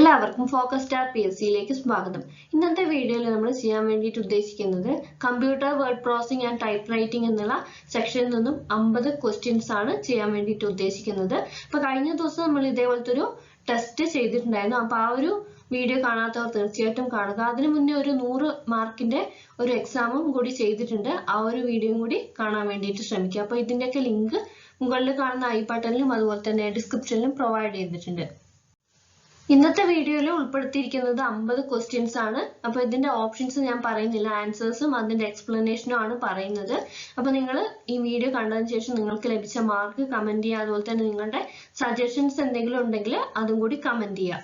എല്ലാവർക്കും focus star PSCയിലേക്ക് സ്വാഗതം. ഇന്നത്തെ വീഡിയോയിൽ നമ്മൾ ചെയ്യാൻ വേണ്ടിയിട്ട് ഉദ്ദേശിക്കുന്നത് computer word processing and type writing എന്നുള്ള സെക്ഷനിൽ നിന്നും 50 ക്വസ്റ്റ്യൻസ് ആണ് ചെയ്യാൻ വേണ്ടിയിട്ട് ഉദ്ദേശിക്കുന്നത്. അപ്പോൾ കഴിഞ്ഞ ദിവസം നമ്മൾ ഇതേപോലത്തെ ഒരു ടെസ്റ്റ് ചെയ്തിട്ടുണ്ടായിരുന്നു. അപ്പോൾ ആ ഒരു വീഡിയോ കാണാത്തവർ തീർച്ചയായിട്ടും കാണുക. അതിനു മുന്നേ ഒരു 100 മാർക്കിന്റെ ഒരു എക്സാമും കൂടി ചെയ്തിട്ടുണ്ട്. ആ ഒരു വീഡിയോയും കൂടി കാണാൻ വേണ്ടിയിട്ട് ശ്രമിക്കുക. അപ്പോൾ ഇതിന്റെയൊക്കെ ലിങ്ക് മുകളിൽ കാണുന്ന ഐ ബട്ടണിലും അതുപോലെ തന്നെ ഡിസ്ക്രിപ്ഷനിലും പ്രൊവൈഡ് ചെയ്തിട്ടുണ്ട്. ഇന്നത്തെ വീഡിയോയിൽ ഉൾപ്പെടുത്തിയിരിക്കുന്നത് 50 ക്വസ്റ്റ്യൻസ് ആണ്. അപ്പോൾ ഇതിന്റെ ഓപ്ഷൻസ് ഞാൻ പറയുന്നില്ല, ആൻസേഴ്സും അതിന്റെ എക്സ്പ്ലനേഷനും ആണ് പറയുന്നത്. അപ്പോൾ നിങ്ങൾ ഈ വീഡിയോ കണ്ടതിന് ശേഷം നിങ്ങൾക്ക് ലഭിച്ച മാർക്ക് കമന്റ് ചെയ്യുക. അതുപോലെ തന്നെ നിങ്ങളുടെ സജഷൻസ് എന്തെങ്കിലും ഉണ്ടെങ്കിൽ അതും കൂടി കമന്റ് ചെയ്യുക.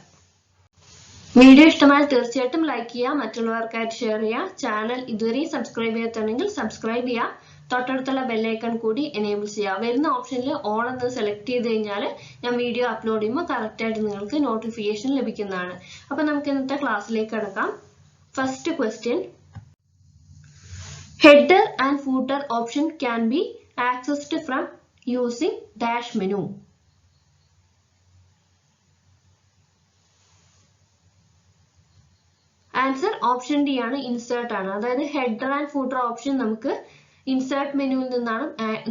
വീഡിയോ ഇഷ്ടമായാൽ തീർച്ചയായിട്ടും ലൈക്ക് ചെയ്യുക, മറ്റുള്ളവർക്കായിട്ട് ഷെയർ ചെയ്യുക. ചാനൽ ഇതുവരെയും സബ്സ്ക്രൈബ് ചെയ്യാത്തുണ്ടെങ്കിൽ സബ്സ്ക്രൈബ് ചെയ്യുക. തൊട്ടടുത്തുള്ള ബെല്ലൈക്കൺ കൂടി എനേബിൾ ചെയ്യുക. വരുന്ന ഓപ്ഷനിൽ ഓൾ എന്ന് സെലക്ട് ചെയ്ത് കഴിഞ്ഞാൽ ഞാൻ വീഡിയോ അപ്ലോഡ് ചെയ്യുമ്പോൾ കറക്റ്റ് ആയിട്ട് നിങ്ങൾക്ക് നോട്ടിഫിക്കേഷൻ ലഭിക്കുന്നതാണ്. അപ്പോൾ നമുക്ക് ഇന്നത്തെ ക്ലാസ്സിലേക്ക് കടക്കാം. First question, header and footer option can be accessed from using dash menu. Answer option D ആണ്, ഇൻസേർട്ട് ആണ്. അതായത് ഹെഡർ ആൻഡ് ഫൂട്ടർ ഓപ്ഷൻ നമുക്ക് ഇൻസേർട്ട് മെനുവിൽ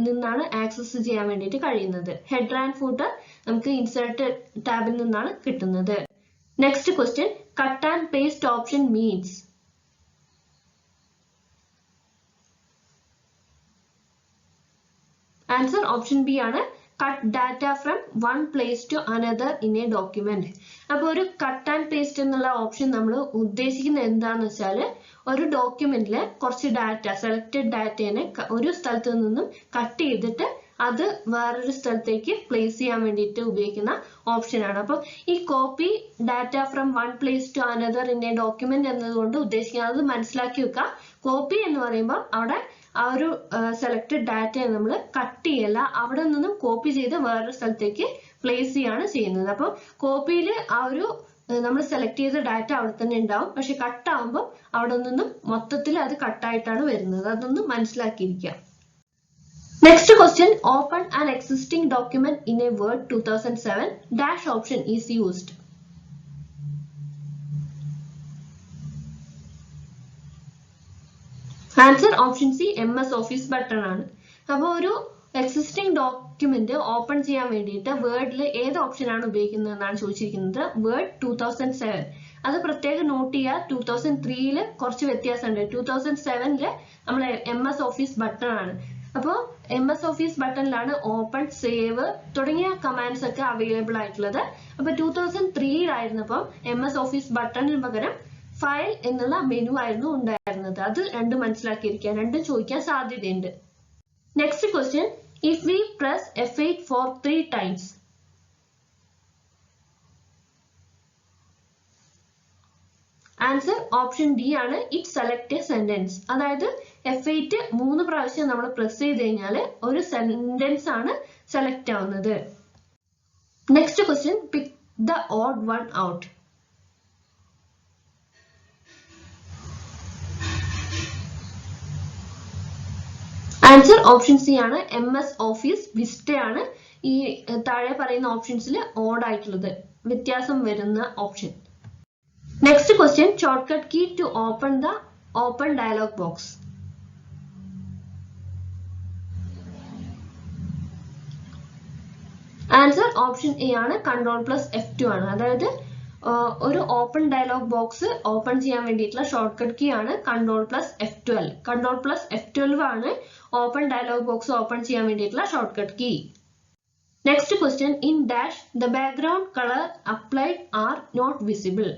നിന്നാണ് ആക്സസ് ചെയ്യാൻ വേണ്ടിയിട്ട് കഴിയുന്നത്. ഹെഡർ ആൻഡ് ഫൂട്ടർ നമുക്ക് ഇൻസേർട്ട് ടാബിൽ നിന്നാണ് കിട്ടുന്നത്. Next question, cut and paste option means. Answer option B ആണ്, cut data from one place to another in a document. അപ്പൊ ഒരു കട്ട് ആൻഡ് പേസ്റ്റ് എന്നുള്ള ഓപ്ഷൻ നമ്മൾ ഉദ്ദേശിക്കുന്നത് എന്താന്ന് വെച്ചാൽ ഒരു ഡോക്യുമെന്റിലെ കുറച്ച് ഡാറ്റ, സെലക്ടഡ് ഡാറ്റേനെ ഒരു സ്ഥലത്ത് നിന്നും കട്ട് ചെയ്തിട്ട് അത് വേറൊരു സ്ഥലത്തേക്ക് പ്ലേസ് ചെയ്യാൻ വേണ്ടിയിട്ട് ഉപയോഗിക്കുന്ന ഓപ്ഷനാണ്. അപ്പൊ ഈ copy data from one place to another in a document എന്നതുകൊണ്ട് ഉദ്ദേശിക്കുന്നത്, അത് മനസ്സിലാക്കി വെക്കുക. കോപ്പി എന്ന് പറയുമ്പോൾ അവിടെ ആ ഒരു സെലക്ടഡ് ഡാറ്റയെ നമ്മൾ കട്ട് ചെയ്യല്ല, അവിടെ നിന്നും കോപ്പി ചെയ്ത് വേറൊരു സ്ഥലത്തേക്ക് പ്ലേസ് ചെയ്യാണ് ചെയ്യുന്നത്. അപ്പൊ കോപ്പിയിൽ ആ ഒരു നമ്മൾ സെലക്ട് ചെയ്ത ഡാറ്റ അവിടെ തന്നെ ഉണ്ടാവും, പക്ഷെ കട്ട് ആവുമ്പോൾ അവിടെ നിന്നും മൊത്തത്തിൽ അത് കട്ടായിട്ടാണ് വരുന്നത്. അതൊന്ന് മനസ്സിലാക്കിയിരിക്കുക. Next question, open an existing document in a Word 2007 dash option is used. Answer option C, MS Office button ആണ്. അപ്പോൾ ഒരു എക്സിസ്റ്റിംഗ് ഡോക്യുമെന്റ് ഓപ്പൺ ചെയ്യാൻ വേണ്ടിയിട്ട് വേർഡിൽ ഏത് ഓപ്ഷൻ ആണ് ഉപയോഗിക്കുന്നത് എന്നാണ് ചോദിച്ചിരിക്കുന്നത്. വേർഡ് 2007. അത് പ്രത്യേകം നോട്ട് ചെയ്യുക. 2003 കുറച്ച് വ്യത്യാസമുണ്ട്. 2007 നമ്മൾ MS ഓഫീസ് ബട്ടൺ ആണ്. അപ്പോൾ MS ഓഫീസ് ബട്ടണിലാണ് ഓപ്പൺ, സേവ് തുടങ്ങിയ കമാൻഡ്സ് ഒക്കെ അവൈലബിൾ ആയിട്ടുള്ളത്. അപ്പൊ 2003 ആയിരുന്നപ്പം MS ഓഫീസ് ബട്ടണിന് പകരം ഫയൽ എന്നുള്ള മെനു ആയിരുന്നു ഉണ്ടായിരുന്നത്. അത് രണ്ടും മനസ്സിലാക്കിയിരിക്കുക, രണ്ടും ചോദിക്കാൻ സാധ്യതയുണ്ട്. Next question, if we press F8 for 3 times. Answer option D ആണ്, ഇറ്റ് സെലക്ട് എ സെന്റൻസ്. അതായത് F8 3 പ്രാവശ്യം നമ്മൾ പ്രസ് ചെയ്ത് കഴിഞ്ഞാൽ ഒരു സെന്റൻസ് ആണ് സെലക്ട് ആവുന്നത്. Next question, pick the odd one out. Answer option C ആണ്, MS ഓഫീസ് വിസ്റ്റ ആണ് ഈ താഴെ പറയുന്ന ഓപ്ഷൻസിൽ ഓഡ് ആയിട്ടുള്ളത്, വ്യത്യാസം വരുന്ന ഓപ്ഷൻ. Next question, shortcut key to open the open dialog box. Answer option A ആണ്, Ctrl+F2 ആണ്. അതായത് ഒരു ഓപ്പൺ ഡയലോഗ് ബോക്സ് ഓപ്പൺ ചെയ്യാൻ വേണ്ടിയിട്ടുള്ള ഷോർട്ട്കട്ട് കീ ആണ് Ctrl+F12. Ctrl+F12 ആണ് ഓപ്പൺ ഡയലോഗ് ബോക്സ് ഓപ്പൺ ചെയ്യാൻ വേണ്ടിയിട്ടുള്ള shortcut key. Next question, in dash the background colour applied are not visible.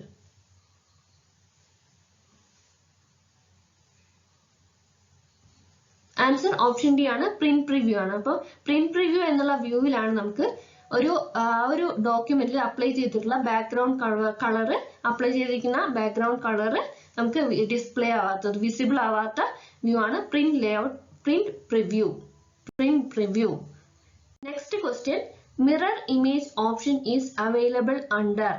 Answer option D ആണ്, പ്രിന്റ് പ്രിവ്യൂ ആണ്. അപ്പോൾ പ്രിന്റ് പ്രിവ്യൂ എന്നുള്ള വ്യൂവിലാണ് നമുക്ക് ഒരു ഡോക്യുമെന്റിൽ അപ്ലൈ ചെയ്തിട്ടുള്ള ബാക്ക്ഗ്രൗണ്ട് കളർ, അപ്ലൈ ചെയ്തിരിക്കുന്ന ബാക്ക്ഗ്രൗണ്ട് കളർ നമുക്ക് ഡിസ്പ്ലേ ആവാത്തത്, വിസിബിൾ ആവാത്ത വ്യൂ ആണ് print preview. Next question, mirror image option is available under.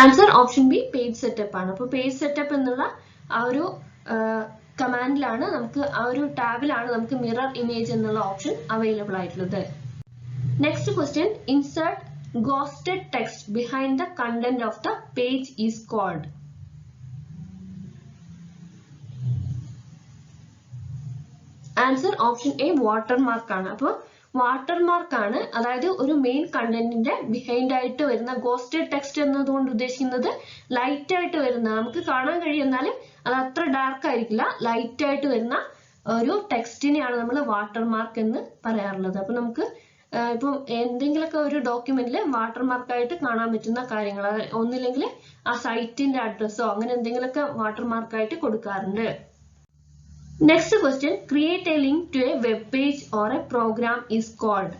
Answer option B, page setup ആണ്. അപ്പോൾ പേജ് സെറ്റപ്പ് എന്നുള്ള ആ ഒരു കമാൻഡിലാണ് നമുക്ക് ആ ഒരു ടാബിലാണ് നമുക്ക് മിറർ ഇമേജ് എന്നുള്ള ഓപ്ഷൻ അവൈലബിൾ ആയിട്ടുള്ളത്. Next question, insert ghosted text behind the content of the page is called. Answer option A watermark ആണ്. അപ്പോൾ വാട്ടർമാർക്ക് ആണ്, അതായത് ഒരു മെയിൻ കണ്ടന്റിന്റെ ബിഹൈൻഡ് ആയിട്ട് വരുന്ന ഗോസ്റ്റഡ് ടെക്സ്റ്റ് എന്നതുകൊണ്ട് ഉദ്ദേശിക്കുന്നത് ലൈറ്റ് ആയിട്ട് വരുന്ന, നമുക്ക് കാണാൻ കഴിയുന്നാലും അത് അത്ര ഡാർക്ക് ആയിരിക്കില്ല, ലൈറ്റ് ആയിട്ട് വരുന്ന ഒരു ടെക്സ്റ്റിനെയാണ് നമ്മൾ വാട്ടർമാർക്ക് എന്ന് പറയാറുള്ളത്. അപ്പൊ നമുക്ക് ഇപ്പം എന്തെങ്കിലുമൊക്കെ ഒരു ഡോക്യുമെന്റിൽ വാട്ടർമാർക്കായിട്ട് കാണാൻ പറ്റുന്ന കാര്യങ്ങൾ, ഒന്നില്ലെങ്കിൽ ആ സൈറ്റിന്റെ അഡ്രസ്സോ അങ്ങനെ എന്തെങ്കിലുമൊക്കെ വാട്ടർമാർക്കായിട്ട് കൊടുക്കാറുണ്ട്. Next question, create a link to a web page or a program is called.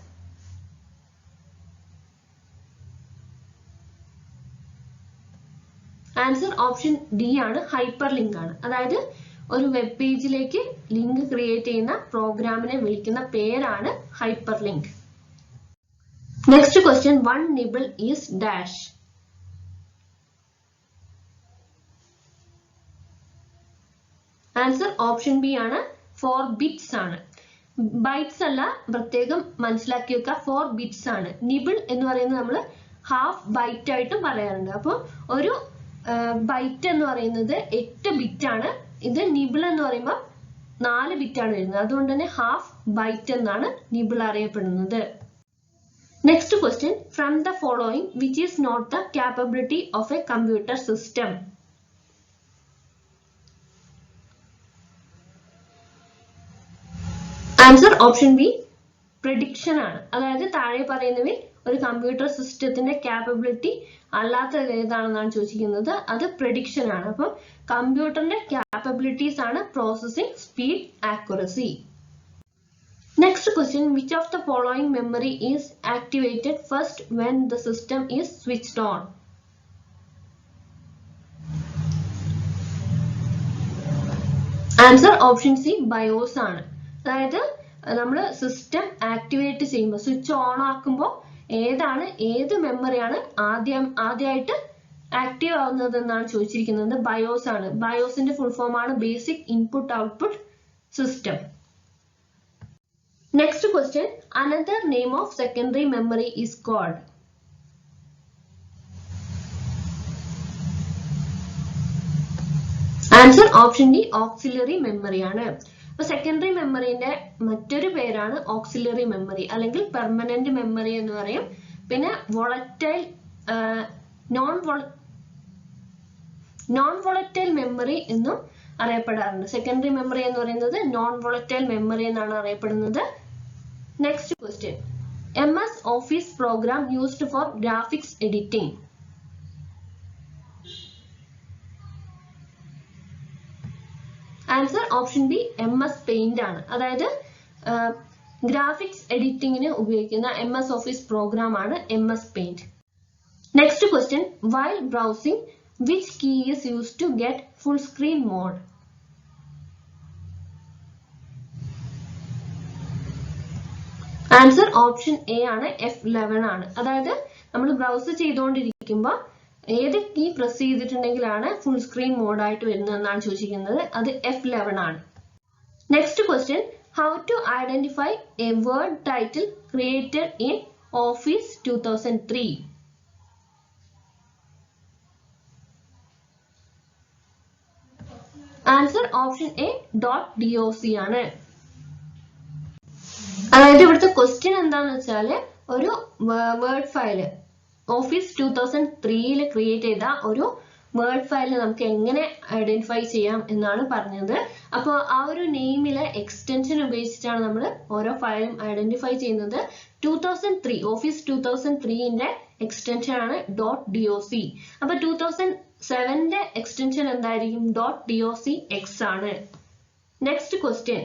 Answer option D ആണ്, ഹൈപ്പർ ലിങ്ക് ആണ്. അതായത് ഒരു വെബ് പേജിലേക്ക് ലിങ്ക് ക്രിയേറ്റ് ചെയ്യുന്ന പ്രോഗ്രാമിനെ വിളിക്കുന്ന പേരാണ് hyper link. Next question, one nibble is dash. Answer option B ആണ്, 4 bits ആണ്. ബൈറ്റ്സ് അല്ല, പ്രത്യേകം മനസ്സിലാക്കി വെക്കുക, 4 bits ആണ്. നിബിൾ എന്ന് പറയുന്നത് നമ്മൾ ഹാഫ് ബൈറ്റ് ആയിട്ടും പറയാറുണ്ട്. അപ്പോൾ ഒരു ബൈറ്റ് എന്ന് പറയുന്നത് 8 ബിറ്റ് ആണ്. ഇത് നിബിൾ എന്ന് പറയുമ്പോൾ 4 ബിറ്റ് ആണ് വരുന്നത്. അതുകൊണ്ട് തന്നെ ഹാഫ് ബൈറ്റ് എന്നാണ് നിബിൾ അറിയപ്പെടുന്നത്. Next question, from the following which is not the capability of a computer system? Answer option B, prediction ആണ്. അതായത് താഴെ പറയുന്നവയിൽ ഒരു കമ്പ്യൂട്ടർ സിസ്റ്റത്തിന്റെ കാപ്പബിലിറ്റി അല്ലാത്തത് ഏതാണെന്നാണ് ചോദിച്ചിരിക്കുന്നത്. അത് prediction ആണ്. അപ്പം കമ്പ്യൂട്ടറിന്റെ കാപ്പബിലിറ്റീസ് ആണ് processing, speed, accuracy. Next question, which of the following memory is activated first when the system is switched on? Answer option C, BIOS ആണ്. അതായത് നമ്മൾ സിസ്റ്റം ആക്ടിവേറ്റ് ചെയ്യുമ്പോൾ, സ്വിച്ച് ഓൺ ആക്കുമ്പോൾ ഏത് മെമ്മറിയാണ് ആദ്യമായിട്ട് ആക്റ്റീവ് ആവുന്നത് എന്നാണ് ചോദിച്ചിരിക്കുന്നത്. BIOS ആണ്. BIOSന്റെ ഫുൾ ഫോം ആണ് basic input output system. Next question, another name of secondary memory is called. Answer option D, auxiliary memory ആണ്. അപ്പോൾ സെക്കൻഡറി മെമ്മറിന്റെ മറ്റൊരു പേരാണ് ഓക്സിലറി മെമ്മറി, അല്ലെങ്കിൽ പെർമനന്റ് മെമ്മറി എന്ന് പറയും. പിന്നെ വോളറ്റൈൽ നോൺ വോളറ്റൈൽ മെമ്മറി എന്നും അറിയപ്പെടാറുണ്ട്. സെക്കൻഡറി മെമ്മറി എന്ന് പറയുന്നത് നോൺ വോളറ്റൈൽ മെമ്മറി എന്നാണ് അറിയപ്പെടുന്നത്. Next question, MS Office program used for graphics editing. Answer option B, MS Paint ആണ്. അതായത് ഗ്രാഫിക്സ് എഡിറ്റിംഗിന് ഉപയോഗിക്കുന്ന MS Office പ്രോഗ്രാം ആണ് MS Paint. Next question, while browsing which key is used to get full screen mode? Answer option A ആണ്, F11 ആണ്. അതായത് നമ്മൾ browse ചെയ്തുകൊണ്ടിരിക്കുമ്പോൾ ഏത് കീ പ്രസ് ചെയ്തിട്ടുണ്ടെങ്കിലാണ് ഫുൾ സ്ക്രീൻ മോഡായിട്ട് വരുന്നതെന്നാണ് ചോദിച്ചിരിക്കുന്നത്. അത് F11 ആണ്. Next question, how to identify a word title created in Office 2003? Answer option A, .doc ആണ്. അതായത് ഇവിടുത്തെ ക്വസ്റ്റ്യൻ എന്താന്ന് വെച്ചാല്, ഒരു വേർഡ് ഫയല് Office 2003 ക്രിയേറ്റ് ചെയ്ത ഒരു വേർഡ് ഫയലിനെ നമുക്ക് എങ്ങനെ ഐഡന്റിഫൈ ചെയ്യാം എന്നാണ് പറഞ്ഞത്. അപ്പോൾ ആ ഒരു നെയിമിലെ എക്സ്റ്റൻഷൻ ഉപയോഗിച്ചിട്ടാണ് നമ്മൾ ഓരോ ഫയലും ഐഡന്റിഫൈ ചെയ്യുന്നത്. 2003 Office 2003ന്റെ എക്സ്റ്റൻഷൻ ആണ് .doc. അപ്പൊ 2007ന്റെ എക്സ്റ്റൻഷൻ എന്തായിരിക്കും? .docx ആണ്. Next question,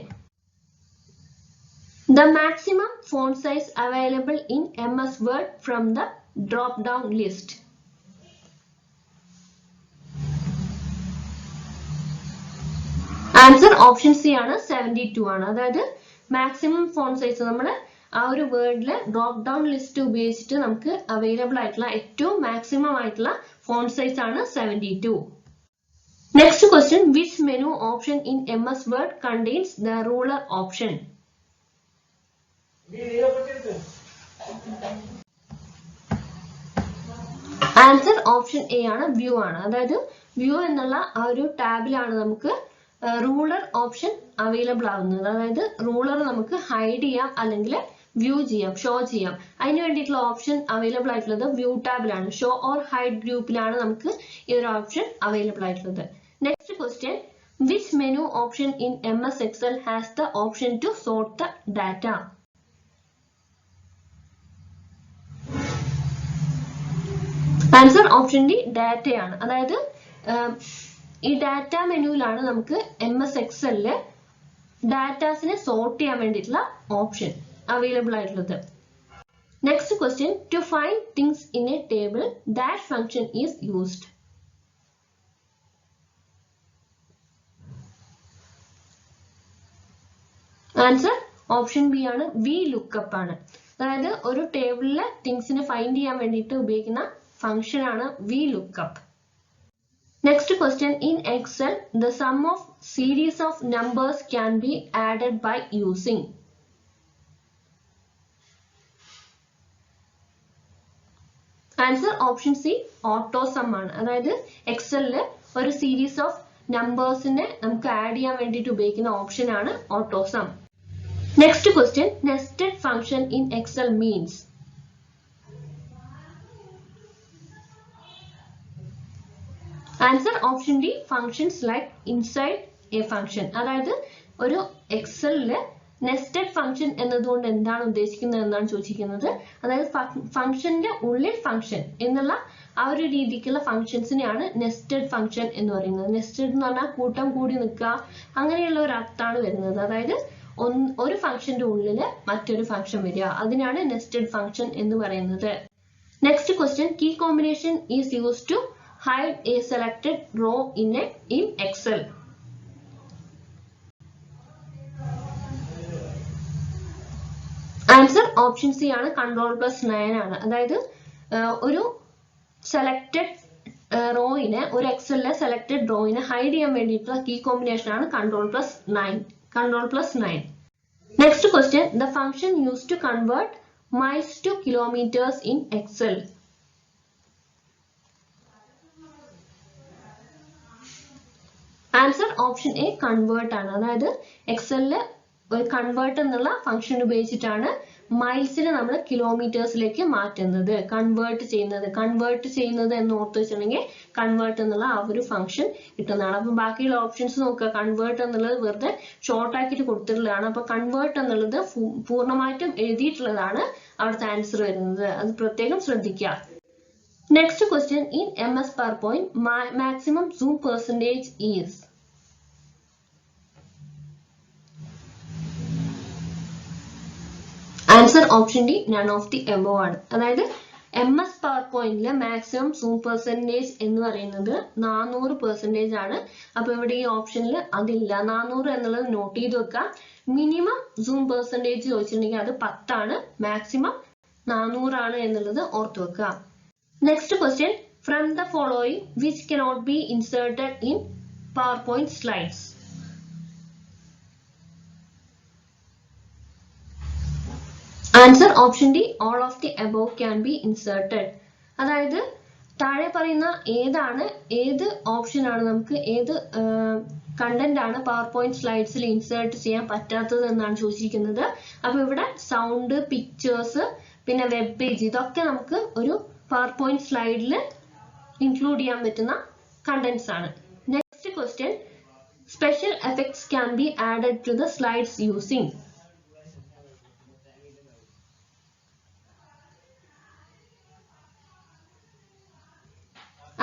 the maximum font size available in MS Word from the drop down list. Answer option C ആണ്, 72 ആണ്. അതായത് മാക്സിമം ഫോണ്ട് സൈസ് നമ്മൾ ആ ഒരു വേർഡിലെ ഡ്രോപ്പ് ഡൗൺ ലിസ്റ്റ് ഉപയോഗിച്ചിട്ട് നമുക്ക് അവൈലബിൾ ആയിട്ടുള്ള ഏറ്റവും മാക്സിമം ആയിട്ടുള്ള ഫോണ്ട് സൈസ് ആണ് 72. Next question, which menu option in MS Word contains the ruler option? Answer option A ആണ് വ്യൂ ആണ്. അതായത് വ്യൂ എന്നുള്ള ആ ഒരു ടാബിലാണ് നമുക്ക് റൂളർ ഓപ്ഷൻ അവൈലബിൾ ആവുന്നത്. അതായത് റൂളർ നമുക്ക് ഹൈഡ് ചെയ്യാം അല്ലെങ്കിൽ വ്യൂ ചെയ്യാം, ഷോ ചെയ്യാം. അതിന് വേണ്ടിയിട്ടുള്ള ഓപ്ഷൻ അവൈലബിൾ ആയിട്ടുള്ളത് വ്യൂ ടാബിലാണ്. ഷോ ഓർ ഹൈഡ് ഗ്രൂപ്പിലാണ് നമുക്ക് ഈ ഒരു ഓപ്ഷൻ അവൈലബിൾ ആയിട്ടുള്ളത്. Next question, which menu option in MS Excel has the option to sort the data? Answer option D, data ആണ്. അതായത് ഈ ഡാറ്റ മെനുവിലാണ് നമുക്ക് MS Excelൽ ഡാറ്റാസിനെ സോർട്ട് ചെയ്യാൻ വേണ്ടിയിട്ടുള്ള ഓപ്ഷൻ അവൈലബിൾ ആയിട്ടുള്ളത്. Next question, to find things in a table, dash function is used. Answer option B ആണ്, V lookup ആണ്. അതായത് ഒരു ടേബിളിലെ തിങ്സിനെ ഫൈൻഡ് ചെയ്യാൻ വേണ്ടിയിട്ട് ഉപയോഗിക്കുന്ന ഫംഗ്ഷൻ ആണ് V lookup. Next question, in Excel the sum of series of numbers can be added by using. Answer option C, auto sum ആണ്. അതായത് എക്സലില് ഒരു സീരീസ് ഓഫ് നമ്പേഴ്സിനെ നമുക്ക് ആഡ് ചെയ്യാൻ വേണ്ടിയിട്ട് ഉപയോഗിക്കുന്ന ഓപ്ഷൻ ആണ് auto some. Next question, nested function in Excel means. Answer option D, functions like inside a function. അതായത് ഒരു എക്സലില് നെസ്റ്റഡ് ഫംഗ്ഷൻ എന്നതുകൊണ്ട് എന്താണ് ഉദ്ദേശിക്കുന്നത് എന്നാണ് ചോദിച്ചിരിക്കുന്നത്. അതായത് ഫംഗ്ഷന്റെ ഉള്ളിൽ ഫംഗ്ഷൻ എന്നുള്ള ആ ഒരു രീതിക്കുള്ള ഫംഗ്ഷൻസിനെയാണ് നെസ്റ്റഡ് ഫംഗ്ഷൻ എന്ന് പറയുന്നത്. നെസ്റ്റഡ് എന്ന് പറഞ്ഞാൽ കൂട്ടം കൂടി നിൽക്കുക, അങ്ങനെയുള്ള ഒരു അർത്ഥമാണ് വരുന്നത്. അതായത് ഒരു ഫംഗ്ഷന്റെ ഉള്ളിൽ മറ്റൊരു ഫംഗ്ഷൻ വരിക, അതിനാണ് നെസ്റ്റഡ് ഫംഗ്ഷൻ എന്ന് പറയുന്നത്. Next question, key combination is use to hide a selected row in Excel. Answer option C ആണ്, Ctrl+9 ആണ്. അതായത് ഒരു സെലക്ടഡ് റോയിനെ, ഒരു എക്സലിലെ സെലക്ടഡ് റോയിനെ ഹൈഡ് ചെയ്യാൻ വേണ്ടിയിട്ടുള്ള കീ കോമ്പിനേഷൻ ആണ് Ctrl+9. Next question, the function used to convert miles to kilometers in Excel. Answer option A, convert ആണ്. അതായത് എക്സലില് ഒരു കൺവേർട്ട് എന്നുള്ള ഫംഗ്ഷൻ ഉപയോഗിച്ചിട്ടാണ് മൈൽസിനെ നമ്മൾ കിലോമീറ്റേഴ്സിലേക്ക് മാറ്റുന്നത്, കൺവേർട്ട് ചെയ്യുന്നത് എന്ന് ഓർത്ത് വെച്ചിട്ടുണ്ടെങ്കിൽ കൺവേർട്ട് എന്നുള്ള ആ ഒരു ഫംഗ്ഷൻ കിട്ടുന്നതാണ്. അപ്പൊ ബാക്കിയുള്ള ഓപ്ഷൻസ് നോക്കുക. കൺവേർട്ട് എന്നുള്ളത് വെറുതെ ഷോർട്ട് ആക്കിയിട്ട് കൊടുത്തിട്ടുള്ളതാണ്. അപ്പൊ കൺവേർട്ട് എന്നുള്ളത് പൂർണ്ണമായിട്ടും എഴുതിയിട്ടുള്ളതാണ് അവിടുത്തെ ആൻസർ വരുന്നത്. അത് പ്രത്യേകം ശ്രദ്ധിക്കുക. Next question, in MS PowerPoint maximum zoom percentage is. Answer option D, none of the above ആണ്. അതായത് MS PowerPointലെ മാക്സിമം സൂം പെർസെന്റേജ് എന്ന് പറയുന്നത് 400% ആണ്. അപ്പൊ ഇവിടെ ഈ ഓപ്ഷനിൽ അതില്ല. 400 എന്നുള്ളത് നോട്ട് ചെയ്ത് വെക്കാം. മിനിമം സൂം പെർസെന്റേജ് ചോദിച്ചിട്ടുണ്ടെങ്കിൽ അത് 10 ആണ്, മാക്സിമം 400 ആണ് എന്നുള്ളത് ഓർത്ത് വെക്കുക. Next question, from the following which cannot be inserted in PowerPoint slides. Answer option D, all of the above can be inserted. അതായത് താഴെ പറയുന്ന ഏത് ഓപ്ഷനാണ് നമുക്ക് ഏത് കണ്ടന്റ് ആണ് PowerPoint സ്ലൈഡ്സിൽ ഇൻസേർട്ട് ചെയ്യാൻ പറ്റാത്തത് എന്നാണ് ചോദിച്ചിരിക്കുന്നത്. അപ്പൊ ഇവിടെ സൗണ്ട്, പിക്ചേഴ്സ്, പിന്നെ വെബ് പേജ്, ഇതൊക്കെ നമുക്ക് ഒരു PowerPoint സ്ലൈഡിൽ ഇൻക്ലൂഡ് ചെയ്യാൻ പറ്റുന്ന കണ്ടന്റ്സ് ആണ്. Next question, special effects can be added to the slides using.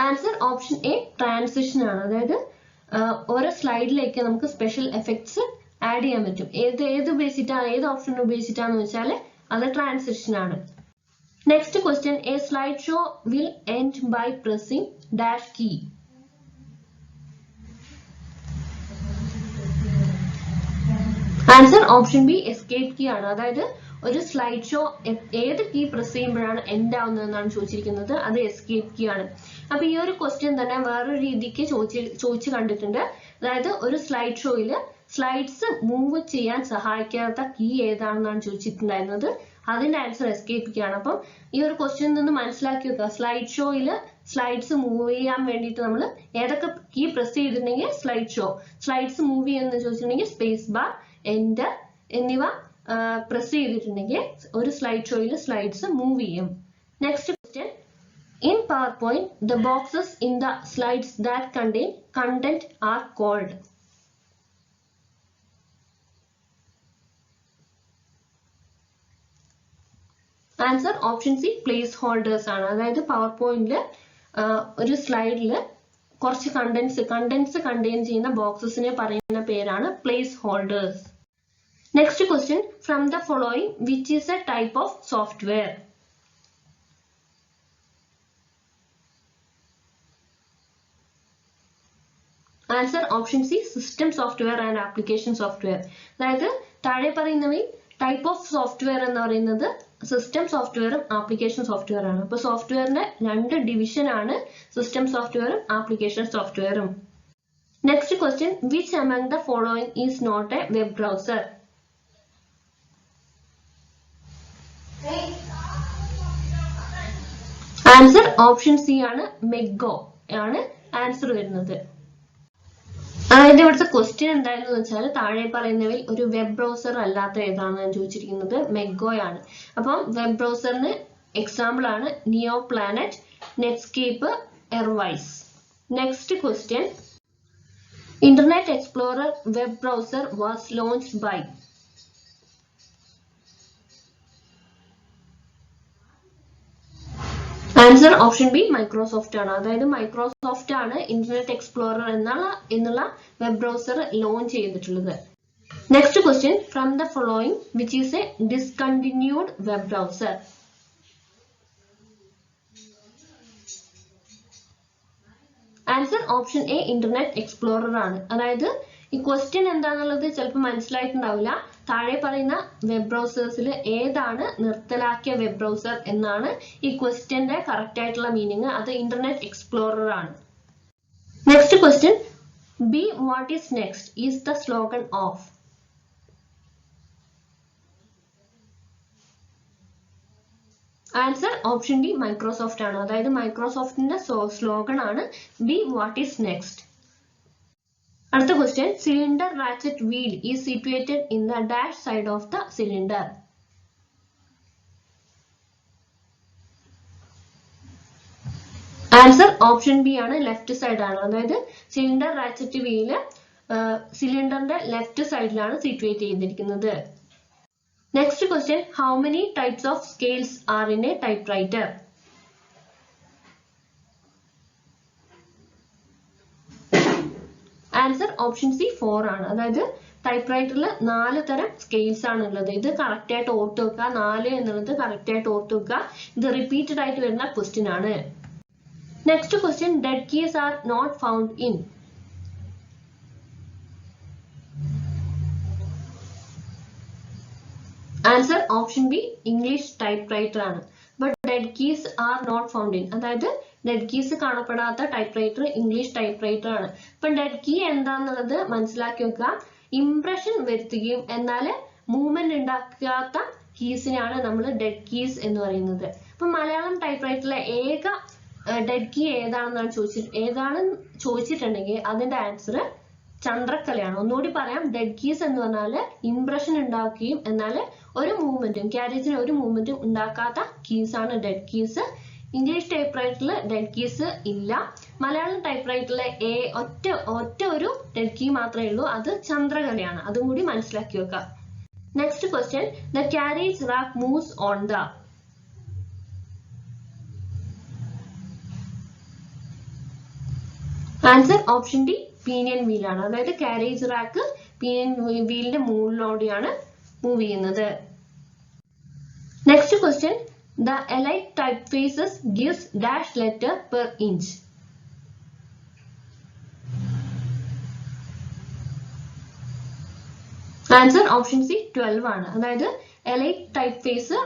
Answer option A, transition ആണ്. അതായത് ഓരോ സ്ലൈഡിലേക്ക് നമുക്ക് സ്പെഷ്യൽ എഫക്ട്സ് ആഡ് ചെയ്യാൻ പറ്റും. ഏത് ഉപയോഗിച്ചിട്ടാണ്, ഏത് ഓപ്ഷൻ ഉപയോഗിച്ചിട്ടാന്ന് വെച്ചാൽ അത് ട്രാൻസിഷൻ ആണ്. Next question, a slide show will end by pressing dash key. Answer option B, escape key ആണ്. അതായത് ഒരു സ്ലൈഡ് ഷോ ഏത് കീ പ്രസ് ചെയ്യുമ്പോഴാണ് എൻഡ് ആവുന്നതെന്നാണ് ചോദിച്ചിരിക്കുന്നത്. അത് എസ്കേപ്പ് കീ ആണ്. അപ്പൊ ഈ ഒരു ക്വസ്റ്റ്യൻ തന്നെ വേറൊരു രീതിക്ക് ചോദിച്ചു കണ്ടിട്ടുണ്ട്. അതായത് ഒരു സ്ലൈഡ് ഷോയില് സ്ലൈഡ്സ് മൂവ് ചെയ്യാൻ സഹായിക്കാത്ത കീ ഏതാണെന്നാണ് ചോദിച്ചിട്ടുണ്ടായിരുന്നത്. അതിന്റെ ആൻസർ എസ്കേപ്പ് കീ ആണ്. അപ്പം ഈ ഒരു ക്വസ്റ്റ്യൻ നിന്ന് മനസ്സിലാക്കി വെക്കുക, സ്ലൈഡ് ഷോയില് സ്ലൈഡ്സ് മൂവ് ചെയ്യാൻ വേണ്ടിയിട്ട് നമ്മൾ ഏതൊക്കെ കീ പ്രസ് ചെയ്തിട്ടുണ്ടെങ്കിൽ സ്ലൈഡ്സ് മൂവ് ചെയ്യുമെന്ന് ചോദിച്ചിട്ടുണ്ടെങ്കിൽ സ്പേസ് ബാർ, എന്റർ എന്നിവ പ്രസ് ചെയ്തിട്ടുണ്ടെങ്കിൽ ഒരു സ്ലൈഡ് ഷോയിൽ സ്ലൈഡ്സ് മൂവ് ചെയ്യും. Next question, in PowerPoint the boxes in the slides that contain content are called. Answer option C place holders ആണ്. അതായത് പവർ പോയിന്റില് ഒരു സ്ലൈഡില് കുറച്ച് കണ്ടന്റ്സ് കണ്ടെയ്ൻ ചെയ്യുന്ന ബോക്സസിനെ പറയുന്ന പേരാണ് place holders. Next question, from the following which is A type of software? Answer option C system software and application software. അതായത് താഴെ പറയുന്നവയിൽ ടൈപ്പ് ഓഫ് സോഫ്റ്റ്വെയർ എന്ന് പറയുന്നത് സിസ്റ്റം സോഫ്റ്റ്വെയറും ആപ്ലിക്കേഷൻ സോഫ്റ്റ്വെയർ ആണ്. അപ്പൊ സോഫ്റ്റ്വെയറിന്റെ രണ്ട് ഡിവിഷൻ ആണ് സിസ്റ്റം സോഫ്റ്റ്വെയറും ആപ്ലിക്കേഷൻ സോഫ്റ്റ്വെയറും. Next question, which among the following is not a web browser? Answer option C ആണ്, മെഗോ ആണ് ആൻസർ വരുന്നത്. അതായത് ഇവിടുത്തെ ക്വസ്റ്റ്യൻ എന്തായിരുന്നു വെച്ചാൽ താഴെ പറയുന്നവയിൽ ഒരു വെബ് ബ്രൗസർ അല്ലാത്ത ഏതാണെന്ന് ചോദിച്ചിരിക്കുന്നത് മെഗോയാണ്. അപ്പം വെബ് ബ്രൗസറിന് എക്സാമ്പിൾ ആണ് നിയോ പ്ലാനറ്റ്, നെറ്റ്സ്കേപ്പ്, എർവൈസ്. Next question, Internet Explorer web browser was launched by? Answer option B Microsoft ആണ്. അതായത് മൈക്രോസോഫ്റ്റ് ആണ് ഇന്റർനെറ്റ് എക്സ്പ്ലോറർ എന്നുള്ള വെബ് ബ്രൗസർ ലോഞ്ച് ചെയ്തിട്ടുള്ളത്. Next question, from the following which is a discontinued web browser? Answer option A Internet Explorer ആണ്. അതായത് ഈ question എന്താണെന്നുള്ളത് ചിലപ്പോൾ മനസ്സിലായിട്ടുണ്ടാവില്ല. താഴെ പറയുന്ന വെബ് ബ്രൗസേഴ്സിൽ ഏതാണ് നിർത്തലാക്കിയ വെബ് ബ്രൗസർ എന്നാണ് ഈ ക്വസ്റ്റ്യന്റെ കറക്റ്റ് ആയിട്ടുള്ള മീനിങ്. അത് ഇന്റർനെറ്റ് എക്സ്പ്ലോറർ ആണ്. Next question, B what is next is the slogan of? Answer option D Microsoft ആണ്. അതായത് മൈക്രോസോഫ്റ്റിന്റെ സ്ലോഗൻ ആണ് ബി വാട്ട് ഈസ് നെക്സ്റ്റ്. അടുത്ത question, cylinder ratchet wheel is situated in the dash side of the cylinder? Answer option B ആണ്, left side ആണ്. അതായത് cylinder ratchet wheel സിലിണ്ടറിന്റെ left സൈഡിലാണ് situate ചെയ്തിരിക്കുന്നത്. Next question, how many types of scales are in A type writer? Answer option C 4 ആണ്. അതായത് type റൈറ്ററിൽ 4 തരം scales ആണ് ഉള്ളത്. ഇത് കറക്റ്റ് ആയിട്ട് ഓർത്ത് വെക്കുക. 4 എന്നുള്ളത് കറക്റ്റ് ആയിട്ട് ഓർത്ത് വെക്കുക. ഇത് റിപ്പീറ്റഡ് ആയിട്ട് വരുന്ന ക്വസ്റ്റ്യൻ ആണ്. Next question, dead keys are not found in? Answer option B English typewriter ആണ്. But dead keys are not found in, അതായത് ഡെഡ് കീസ് കാണപ്പെടാത്ത typewriter English typewriter ആണ്. ഇപ്പൊ ഡെഡ് കീ എന്താന്നുള്ളത് മനസ്സിലാക്കി വെക്കുക. Impression വരുത്തുകയും എന്നാൽ മൂവ്മെന്റ് ഉണ്ടാക്കാത്ത കീസിനെയാണ് നമ്മൾ ഡെഡ് കീസ് എന്ന് പറയുന്നത്. അപ്പൊ മലയാളം ടൈപ്പ് റൈറ്ററിലെ ഏക ഡെഡ് കീ ഏതാണെന്ന് ചോദിച്ചിട്ടുണ്ടെങ്കിൽ അതിന്റെ ആൻസർ ചന്ദ്രക്കലയാണ്. ഒന്നുകൂടി പറയാം, ഡെഡ് കീസ് എന്ന് പറഞ്ഞാൽ ഇംപ്രഷൻ ഉണ്ടാക്കുകയും എന്നാൽ ഒരു മൂവ്മെന്റും ക്യാരേജിന് ഒരു മൂവ്മെന്റും ഉണ്ടാക്കാത്ത കീസ് ആണ് ഡെഡ് കീസ്. ഇംഗ്ലീഷ് ടൈപ്പ് റൈറ്ററിൽ ഡെഡ് കീസ് ഇല്ല. മലയാളം ടൈപ്പ് റൈറ്ററിലെ ഒറ്റ ഒരു ഡെഡ് കീ മാത്രമേ ഉള്ളൂ. അത് ചന്ദ്രകലയാണ്. അതും കൂടി മനസ്സിലാക്കി വെക്കാം. Next question, the carriage rack moves on the? Answer option D pinion wheel ആണ്. അതായത് കാരേജ് റാക്ക് പീനിയൻ വീലിന്റെ മുകളിലൂടെയാണ് മൂവ് ചെയ്യുന്നത്. Next question, the elite typefaces gives dash letter per inch? Answer option C 12 ആണ്. അതായത് എലൈറ്റ് ടൈപ്പ് ഫേസ്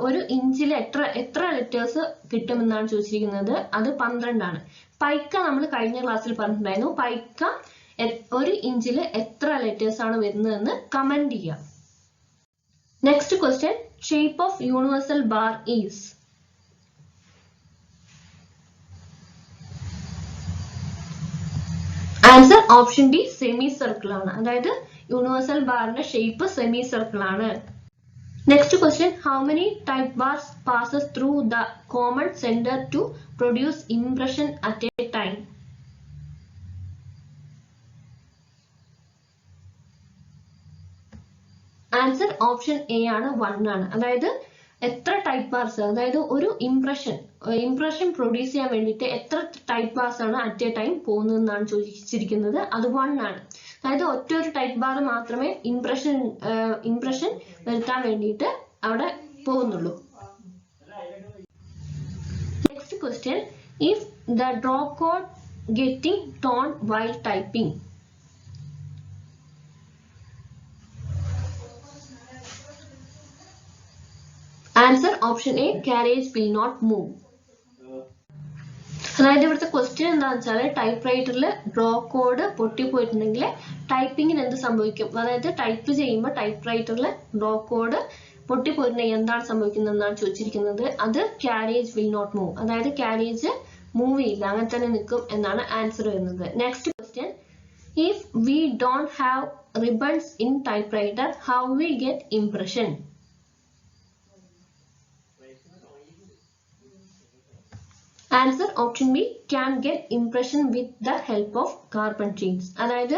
ഒരു ഇഞ്ചിൽ എത്ര letters കിട്ടുമെന്നാണ് ചോദിച്ചിരിക്കുന്നത്. അത് 12 ആണ്. പൈക്ക നമ്മൾ കഴിഞ്ഞ ക്ലാസ്സിൽ പറഞ്ഞിട്ടുണ്ടായിരുന്നു. പൈക്ക ഒരു ഇഞ്ചിൽ എത്ര ലെറ്റേഴ്സ് ആണ് വരുന്നതെന്ന് കമന്റ് ചെയ്യാം. Next question, shape of universal bar is. Answer option D semi circle ആണ്. അതായത് യൂണിവേഴ്സൽ ബാറിന്റെ ഷേപ്പ് സെമി സർക്കിൾ ആണ്. Next question, how many type bars passes through the common centre to produce impression at a time. Answer option A ആണ് 1 ആണ്. അതായത് എത്ര type bars, അതായത് ഒരു ഇംപ്രഷൻ പ്രൊഡ്യൂസ് ചെയ്യാൻ വേണ്ടിയിട്ട് എത്ര ടൈപ്പ് ബാർസ് ആണ് അറ്റ് എ ടൈം പോകുന്നതെന്നാണ് ചോദിച്ചിരിക്കുന്നത്. അത് 1 ആണ്. അതായത് ഒറ്റ ഒരു ടൈപ്പ് ബാർ മാത്രമേ ഇംപ്രഷൻ വരുത്താൻ വേണ്ടിയിട്ട് അവിടെ പോകുന്നുള്ളൂ. Next question, if the draw code getting tone while typing. Answer option A, carriage will not move. അതായത് ഇവിടുത്തെ ക്വസ്റ്റ്യൻ എന്താണെന്ന് വെച്ചാൽ ടൈപ്പ് റൈറ്ററിൽ ഡ്രോ കോഡ് പൊട്ടിപ്പോയിട്ടുണ്ടെങ്കിൽ ടൈപ്പിങ്ങിന് എന്ത് സംഭവിക്കും, അതായത് ടൈപ്പ് ചെയ്യുമ്പോൾ ടൈപ്പ് റൈറ്ററിൽ ഡ്രോ കോഡ് പൊട്ടിപ്പോയിട്ടുണ്ടെങ്കിൽ എന്താണ് സംഭവിക്കുന്നതെന്നാണ് ചോദിച്ചിരിക്കുന്നത്. അത് carriage will not move, അതായത് carriage മൂവ് ചെയ്യില്ല, അങ്ങനെ തന്നെ നിൽക്കും എന്നാണ് ആൻസർ വരുന്നത്. Next question, if we don't have ribbons in type writer how we get impression. Answer option B, can get impression with the help of carbon sheets. അതായത്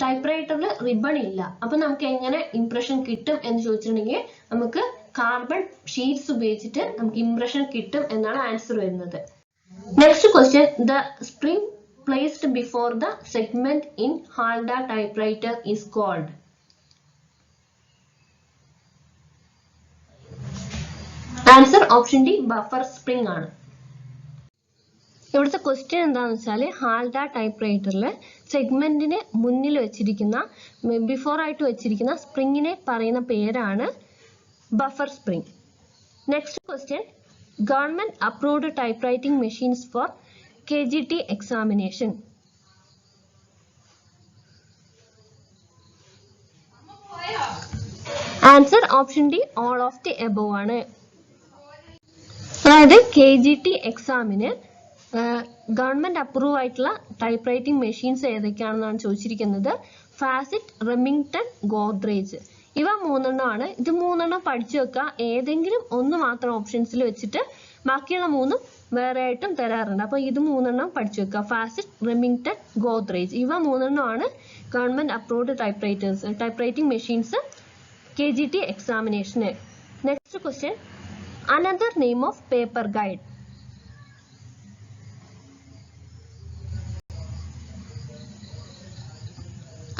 type റൈറ്ററിൽ ribbon ഇല്ല, അപ്പൊ നമുക്ക് എങ്ങനെ ഇംപ്രഷൻ കിട്ടും എന്ന് ചോദിച്ചിട്ടുണ്ടെങ്കിൽ നമുക്ക് കാർബൺ ഷീറ്റ്സ് ഉപയോഗിച്ചിട്ട് നമുക്ക് ഇംപ്രഷൻ കിട്ടും എന്നാണ് ആൻസർ വരുന്നത്. Next question, the spring placed before the segment in Halda typewriter is called. Answer option D, buffer spring ആണ്. ഇവിടുത്തെ ക്വസ്റ്റ്യൻ എന്താണെന്ന് വെച്ചാൽ ഹാൽഡ ടൈപ്പ് റൈറ്ററിൽ സെഗ്മെന്റിന് മുന്നിൽ വെച്ചിരിക്കുന്ന ബിഫോർ ആയിട്ട് വെച്ചിരിക്കുന്ന സ്പ്രിങ്ങിനെ പറയുന്ന പേരാണ് buffer spring. Next question, government approved type writing machines for KGT examination. Answer option D, all of the above ആണ്. അതായത് KGT എക്സാമിന് ഗവൺമെന്റ് അപ്രൂവ് ആയിട്ടുള്ള ടൈപ്പ് റൈറ്റിംഗ് മെഷീൻസ് ഏതൊക്കെയാണെന്നാണ് ചോദിച്ചിരിക്കുന്നത്. ഫാസിറ്റ്, റെമിംഗ്ടൺ, ഗോദ്രേജ്, ഇവ 3 ആണ്. ഇത് 3 പഠിച്ചു വെക്കുക. ഏതെങ്കിലും ഒന്ന് മാത്രം ഓപ്ഷൻസിൽ വെച്ചിട്ട് ബാക്കിയുള്ള 3 വേറെ ആയിട്ടും തരാറുണ്ട്. അപ്പൊ ഇത് 3 പഠിച്ചു വെക്കുക. ഫാസിറ്റ്, റെമിംഗ്ടൺ, ഗോദ്രേജ്, ഇവ 3 ആണ് government approved type writing machines KGT എക്സാമിനേഷന്. Next question, another name of paper guide.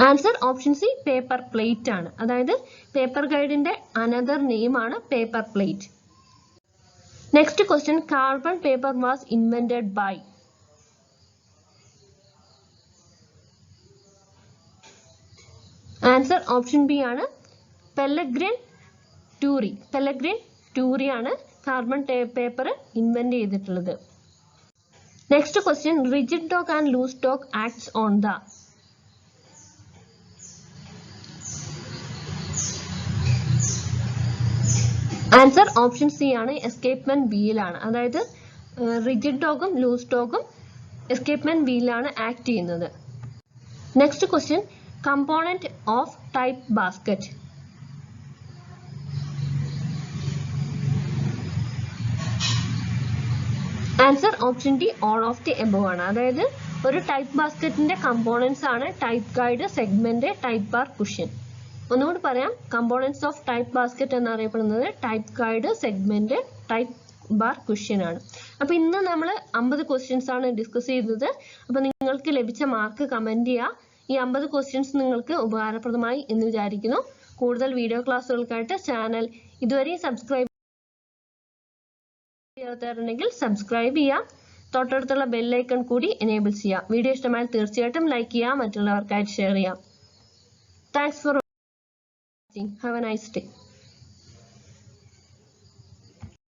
Answer option C, paper plate ആണ്. അതായത് പേപ്പർ ഗൈഡിന്റെ അനദർ നെയിം ആണ് paper plate. Next question, carbon paper was invented by. Answer option B ആണ്, Pellegrino Turri ആണ് carbon paper invent ചെയ്തിട്ടുള്ളത്. Next question, rigid dog and loose dog acts on the. Answer option C ആണ്, escapement വീലാണ്. അതായത് rigid ഡോഗും loose ഡോഗും escapement വീലാണ് act ചെയ്യുന്നത്. Next question, component of type basket. Answer option D, all of the above ആണ്. അതായത് ഒരു type ബാസ്ക്കറ്റിന്റെ components ആണ് type guide, segment, type bar, cushion. ഒന്നുകൂടി പറയാം, കമ്പോണൻസ് ഓഫ് ടൈപ്പ് ബാസ്ക്കറ്റ് എന്നറിയപ്പെടുന്നത് type guide, segment, type bar, cushion ആണ്. അപ്പൊ ഇന്ന് നമ്മൾ 50 ക്വസ്റ്റ്യൻസ് ആണ് ഡിസ്കസ് ചെയ്തത്. അപ്പൊ നിങ്ങൾക്ക് ലഭിച്ച മാർക്ക് കമന്റ് ചെയ്യുക. ഈ 50 ക്വസ്റ്റ്യൻസ് നിങ്ങൾക്ക് ഉപകാരപ്രദമായി എന്ന് വിചാരിക്കുന്നു. കൂടുതൽ വീഡിയോ ക്ലാസ്സുകൾക്കായിട്ട് ചാനൽ ഇതുവരെ സബ്സ്ക്രൈബ് ചെയ്യാത്തവരുണ്ടെങ്കിൽ സബ്സ്ക്രൈബ് ചെയ്യാം. തൊട്ടടുത്തുള്ള ബെല്ലൈക്കൺ കൂടി എനേബിൾ ചെയ്യാം. വീഡിയോ ഇഷ്ടമായാൽ തീർച്ചയായിട്ടും ലൈക്ക് ചെയ്യാം, മറ്റുള്ളവർക്കായിട്ട് ഷെയർ ചെയ്യാം. Thanks for watching. Have A nice day.